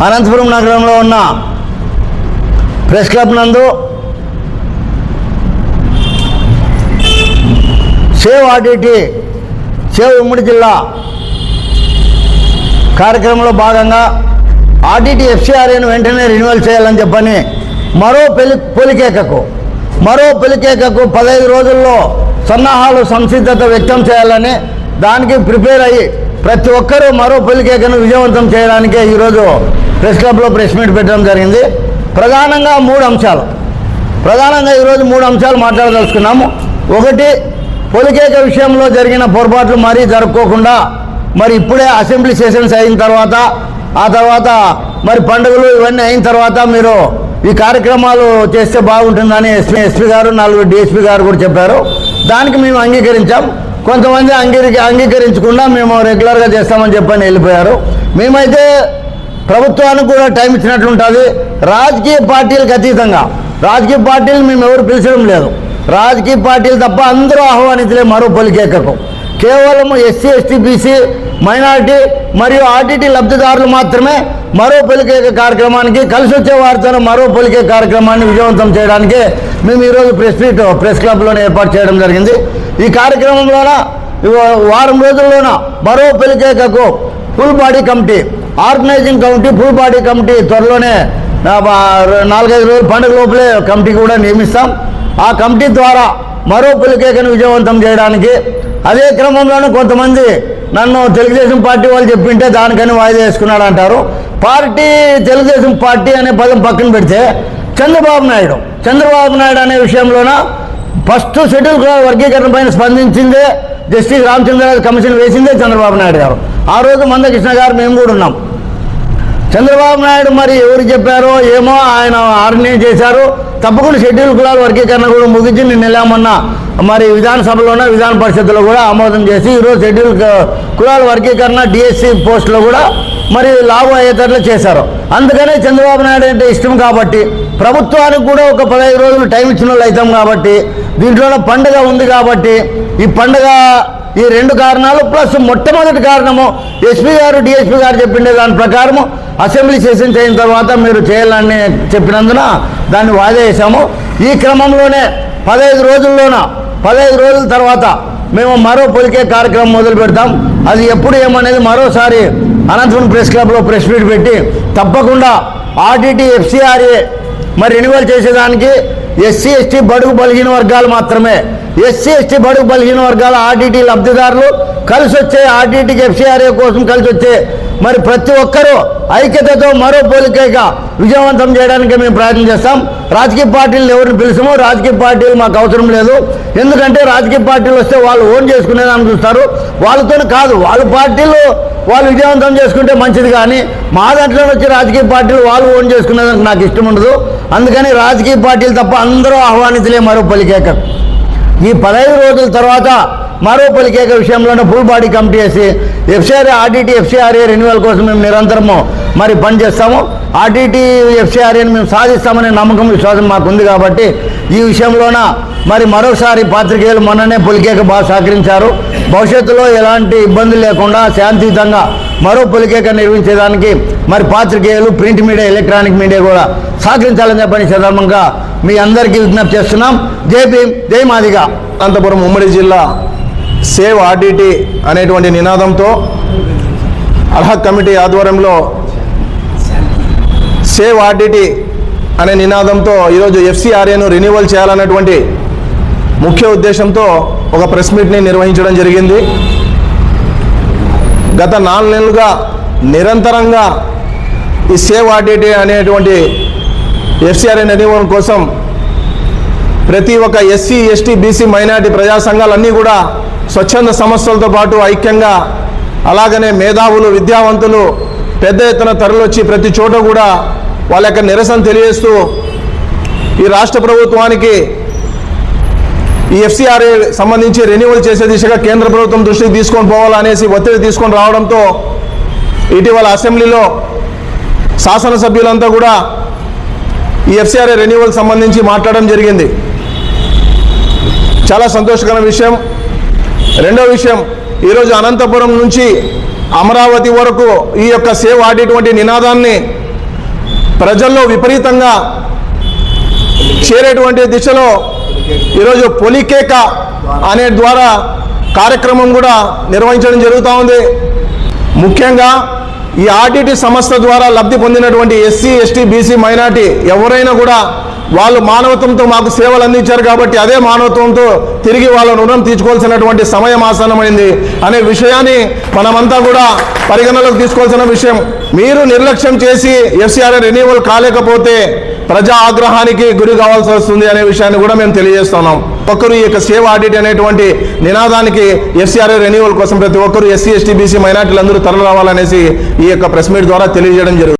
అనంతపురం నగరంలో ఉన్న press club నందు సేవ్ ఆర్టీటీ సేవ్ ఉమ్మడి జిల్లా కార్యక్రమంలో భాగంగా ఆర్టీటీ ఎఫ్సిఆర్ఏను వెంటనే రెన్యువల్ చేయాలని చెప్పని మరో పొలికేకకు 15 రోజుల్లో సన్నాహాలు సంసిద్ధత వ్యక్తం చేయాలని దానికి ప్రిపేర్ అయ్యి ప్రతి ఒక్కరూ మరో పొలికేకను విజయవంతం చేయడానికే ఈరోజు ప్రెస్ క్లబ్లో ప్రెస్ మీట్ పెట్టడం జరిగింది. ప్రధానంగా ఈరోజు 3 అంశాలు మాట్లాడదలుచుకున్నాము. ఒకటి, పొలికేక విషయంలో జరిగిన పొరపాట్లు మరీ జరుపుకోకుండా మరి ఇప్పుడే అసెంబ్లీ సెషన్స్ అయిన తర్వాత ఆ తర్వాత మరి పండుగలు ఇవన్నీ అయిన తర్వాత మీరు ఈ కార్యక్రమాలు చేస్తే బాగుంటుందని ఎస్పీ గారు 4 డిఎస్పీ గారు కూడా చెప్పారు. దానికి మేము అంగీకరించాం. కొంతమంది అంగీకరించకుండా మేము రెగ్యులర్గా చేస్తామని చెప్పని వెళ్ళిపోయారు. మేమైతే ప్రభుత్వానికి కూడా టైం ఇచ్చినట్లుంటుంది. రాజకీయ పార్టీలకు అతీతంగా రాజకీయ పార్టీలు మేము ఎవరు పిలిచడం లేదు. రాజకీయ పార్టీలు తప్ప అందరూ ఆహ్వానితులే మరో పొలికేకకు. కేవలం ఎస్సీ ఎస్టీ బీసీ మైనారిటీ మరియు ఆర్టీటీ లబ్ధిదారులు మాత్రమే మరో పొలికేక కార్యక్రమానికి కలిసి వచ్చే వారితో మరో పొలికేక కార్యక్రమాన్ని విజయవంతం చేయడానికి మేము ఈరోజు ప్రెస్ క్లబ్లోనే ఏర్పాటు చేయడం జరిగింది. ఈ కార్యక్రమంలోన వారం రోజుల్లోన మరో పొలికేకకు full body committee, organizing committee, full body committee త్వరలోనే 4-5 రోజుల పండుగ లోపలే కమిటీ కూడా నియమిస్తాం. ఆ కమిటీ ద్వారా మరో పొలికేకను విజయవంతం చేయడానికి, అదే క్రమంలోనే కొంతమంది నన్ను తెలుగుదేశం పార్టీ వాళ్ళు చెప్పింటే దానికని వాయిదా వేసుకున్నాడు అంటారు. తెలుగుదేశం పార్టీ అనే పదం పక్కన పెడితే చంద్రబాబు నాయుడు అనే విషయంలోన ఫస్ట్ షెడ్యూల్ వర్గీకరణ పైన స్పందించిందే జస్టిస్ రామచంద్రరాజు కమిషన్ వేసిందే చంద్రబాబు నాయుడు గారు. ఆ రోజు మందకృష్ణ గారు మేము కూడా ఉన్నాం. చంద్రబాబు నాయుడు మరి ఎవరు చెప్పారో ఏమో ఆయన ఆర్గనైజ్ చేశారు. తప్పకుండా షెడ్యూల్ కులాల వర్గీకరణ కూడా ముగించి నిన్న వెళ్ళామన్నా మరి విధానసభలోనే విధాన పరిషత్తులో కూడా ఆమోదం చేసి ఈరోజు షెడ్యూల్ కులాల వర్గీకరణ డిఎస్సి పోస్టులో కూడా మరి లాభం అయ్యేటట్లు చేశారు. అందుకనే చంద్రబాబు నాయుడు అంటే ఇష్టం కాబట్టి ప్రభుత్వానికి కూడా ఒక 15 రోజులు టైం ఇచ్చిన వాళ్ళు అవుతాం కాబట్టి దీంట్లోనే పండుగ ఉంది కాబట్టి ఈ పండుగ ఈ 2 కారణాలు ప్లస్ మొట్టమొదటి కారణము ఎస్పీ గారు డిఎస్పీ గారు చెప్పిండే దాని ప్రకారము అసెంబ్లీ సెషన్స్ అయిన తర్వాత మీరు చేయాలని చెప్పినందున దాన్ని వాయిదా వేసాము. ఈ క్రమంలోనే 15 రోజుల తర్వాత మేము మరో పొలికే కార్యక్రమం మొదలు పెడతాం. అది ఎప్పుడు ఏమనేది మరోసారి అనంతపురం ప్రెస్ క్లబ్లో ప్రెస్ మీట్ పెట్టి తప్పకుండా ఆర్టీటీ ఎఫ్సిఆర్ఏ మరి రెన్యువల్ చేసేదానికి ఎస్సీ ఎస్టీ బడుగు బలహీన వర్గాలు మాత్రమే, ఎస్సీ ఎస్టీ బడుగు బలహీన వర్గాల ఆర్టీటీ లబ్ధిదారులు కలిసి వచ్చే ఆర్టీటీకి ఎఫ్సిఆర్ఏ కోసం కలిసి వచ్చే మరి ప్రతి ఒక్కరూ ఐక్యతతో మరో పోలికగా విజయవంతం చేయడానికి మేము ప్రయత్నం చేస్తాం. రాజకీయ పార్టీలు ఎవరిని పిలిచామో రాజకీయ పార్టీలు మాకు అవసరం లేదు. ఎందుకంటే రాజకీయ పార్టీలు వస్తే వాళ్ళు ఓన్ చేసుకునేదాన్ని చూస్తారు. వాళ్ళతోనే కాదు, వాళ్ళ పార్టీలు వాళ్ళు విజయవంతం చేసుకుంటే మంచిది, కానీ మా దాంట్లో వచ్చి రాజకీయ పార్టీలు వాళ్ళు ఓన్ చేసుకునేదానికి నాకు ఇష్టం ఉండదు. అందుకని రాజకీయ పార్టీలు తప్ప అందరూ ఆహ్వానితులే మరో పొలికేక. ఈ 15 రోజుల తర్వాత మరో పొలికేక విషయంలోనే ఫుల్ బాడీ కమిటీ వేసి ఆర్టీటీ ఎఫ్సిఆర్ఏ రెన్యువల్ కోసం మేము నిరంతరము మరి పనిచేస్తాము. ఆర్టీటీ ఎఫ్సిఆర్ఏని మేము సాధిస్తామనే నమ్మకం విశ్వాసం మాకు ఉంది కాబట్టి ఈ విషయంలోన మరి మరోసారి పాత్రికేయులు మొన్ననే పొలికేక బాగా సహకరించారు. భవిష్యత్తులో ఎలాంటి ఇబ్బందులు లేకుండా శాంతియుతంగా మరో పొలికేక నిర్వహించేదానికి మరి పాత్రికేయులు, ప్రింట్ మీడియా, ఎలక్ట్రానిక్ మీడియా కూడా సహకరించాలని చెప్పని సందర్భంగా మీ అందరికీ విజ్ఞప్తి చేస్తున్నాం. జై భీమ్, జై మాదిగ. అనంతపురం ఉమ్మడి జిల్లా సేవ్ ఆర్టీటీ అనేటువంటి నినాదంతో అల్హక్ కమిటీ ఆధ్వర్యంలో సేవ్ ఆర్టీటీ అనే నినాదంతో ఈరోజు ఎఫ్సిఆర్ఏను రెన్యువల్ చేయాలన్నటువంటి ముఖ్య ఉద్దేశంతో ఒక ప్రెస్ మీట్ని నిర్వహించడం జరిగింది. గత 4 నెలలుగా నిరంతరంగా ఈ సేవ్ ఆర్టీటీ అనేటువంటి ఎఫ్సిఆర్ఏ రెన్యువల్ కోసం ప్రతి ఒక్క ఎస్సీ ఎస్టీ బీసీ మైనారిటీ ప్రజా సంఘాలన్నీ కూడా స్వచ్ఛంద సంస్థలతో పాటు ఐక్యంగా, అలాగనే మేధావులు, విద్యావంతులు పెద్ద ఎత్తున తరలివచ్చి ప్రతి చోట కూడా వాళ్ళ యొక్క నిరసన తెలియజేస్తూ ఈ రాష్ట్ర ప్రభుత్వానికి ఈ ఎఫ్సిఆర్ఏ సంబంధించి రెన్యువల్ చేసే దిశగా కేంద్ర ప్రభుత్వం దృష్టికి తీసుకొని పోవాలనేసి ఒత్తిడి తీసుకొని రావడంతో ఇటీవల అసెంబ్లీలో శాసనసభ్యులంతా కూడా ఈ ఎఫ్సిఆర్ఏ రెన్యువల్ సంబంధించి మాట్లాడడం జరిగింది. చాలా సంతోషకరమైన విషయం. రెండో విషయం, ఈరోజు అనంతపురం నుంచి అమరావతి వరకు ఈ యొక్క సేవ్ ఆర్టీటీ నినాదాన్ని ప్రజల్లో విపరీతంగా చేరేటువంటి దిశలో ఈరోజు పొలికేక అనే ద్వారా కార్యక్రమం కూడా నిర్వహించడం జరుగుతూ ఉంది. ముఖ్యంగా ఈ ఆర్టీటీ సంస్థ ద్వారా లబ్ధి పొందినటువంటి ఎస్సీ, ఎస్టీ, బీసీ, మైనార్టీ ఎవరైనా కూడా వాళ్ళు మానవత్వంతో మాకు సేవలు అందించారు కాబట్టి అదే మానవత్వంతో తిరిగి వాళ్ళ రుణం తీర్చుకోవాల్సినటువంటి సమయం ఆసన్నమైంది అనే విషయాన్ని మనమంతా కూడా పరిగణలోకి తీసుకోవాల్సిన విషయం. మీరు నిర్లక్ష్యం చేసి ఎఫ్సిఆర్ఏ రెన్యువల్ కాలేకపోతే ప్రజా ఆగ్రహానికి గురి కావాల్సి వస్తుంది అనే విషయాన్ని కూడా మేము తెలియజేస్తున్నాం. ఒక్కరు ఈ యొక్క సేవ్ ఆడిట్ అనేటువంటి నినాదానికి ఎఫ్సిఆర్ఏ రెన్యువల్ కోసం ప్రతి ఒక్కరు ఎస్సీ, ఎస్టీ, బీసీ, మైనార్టీలు అందరూ తరలి రావాలనేసి ఈ యొక్క ప్రెస్ మీట్ ద్వారా తెలియజేయడం జరుగుతుంది.